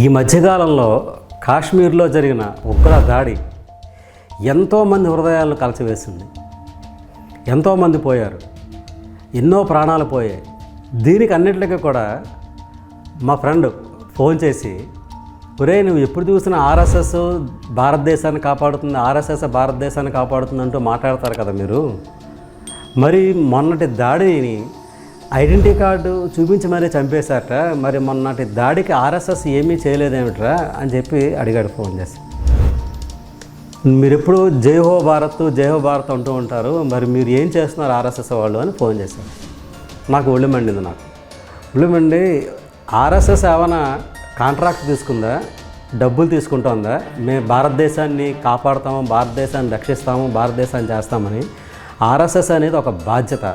ఈ మధ్యకాలంలో కాశ్మీర్లో జరిగిన ఉగ్ర దాడి ఎంతోమంది హృదయాలను కలిసివేసింది. ఎంతోమంది పోయారు, ఎన్నో ప్రాణాలు పోయాయి. దీనికి అన్నింటికీ కూడా మా ఫ్రెండ్ ఫోన్ చేసి, ఒరే నువ్వు ఎప్పుడు చూసినా ఆర్ఎస్ఎస్ భారతదేశాన్ని కాపాడుతుంది, ఆర్ఎస్ఎస్ భారతదేశాన్ని కాపాడుతుంది అంటూ మాట్లాడతారు కదా మీరు. మరి మొన్నటి దాడిని ఐడెంటిటీ కార్డు చూపించి మరీ చంపేశారట. మరి మొన్నటి దాడికి ఆర్ఎస్ఎస్ ఏమీ చేయలేదేమిట్రా అని చెప్పి అడిగాడు ఫోన్ చేసి. మీరు ఎప్పుడు జై హో భారత్ జై హో భారత్ అంటూ ఉంటారు, మరి మీరు ఏం చేస్తున్నారు ఆర్ఎస్ఎస్ వాళ్ళు అని ఫోన్ చేశారు. నాకు ఒళ్ళు మండింది. ఒళ్ళు మండి ఆర్ఎస్ఎస్ ఏమైనా కాంట్రాక్ట్ తీసుకుందా, డబ్బులు తీసుకుంటుందా, మేము భారతదేశాన్ని కాపాడుతాము, భారతదేశాన్ని రక్షిస్తాము, భారతదేశాన్ని చేస్తామని. ఆర్ఎస్ఎస్ అనేది ఒక బాధ్యత.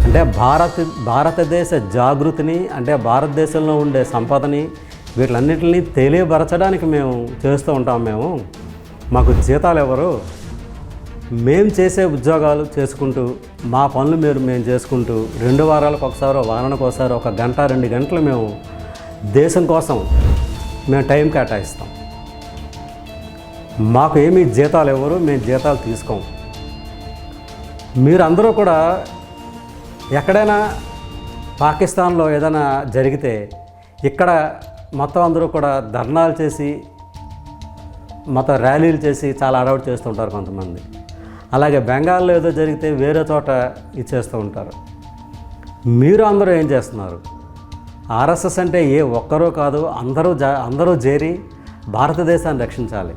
అంటే భారతదేశ జాగృతిని, అంటే భారతదేశంలో ఉండే సంపదని, వీటిలన్నింటినీ తెలియపరచడానికి మేము చేస్తూ ఉంటాం. మాకు జీతాలు ఎవరు, మేము చేసే ఉద్యోగాలు చేసుకుంటూ, మా పనులు మేము చేసుకుంటూ 2 వారాలకు ఒకసారి, వారానికి ఒకసారి 1 గంట 2 గంటలు మేము దేశం కోసం మేము టైం కేటాయిస్తాం. మాకు ఏమీ జీతాలు ఎవరు, మేము జీతాలు తీసుకోం. మీరందరూ కూడా ఎక్కడైనా పాకిస్తాన్లో ఏదైనా జరిగితే ఇక్కడ మొత్తం అందరూ కూడా ధర్నాలు చేసి, మొత్తం ర్యాలీలు చేసి చాలా అడౌట్ చేస్తుంటారు కొంతమంది. అలాగే బెంగాల్లో ఏదో జరిగితే వేరే చోట ఇచ్చేస్తూ ఉంటారు. మీరు అందరూ ఏం చేస్తున్నారు? ఆర్ఎస్ఎస్ అంటే ఏ ఒక్కరూ కాదు, అందరూ చేరి భారతదేశాన్ని రక్షించాలి.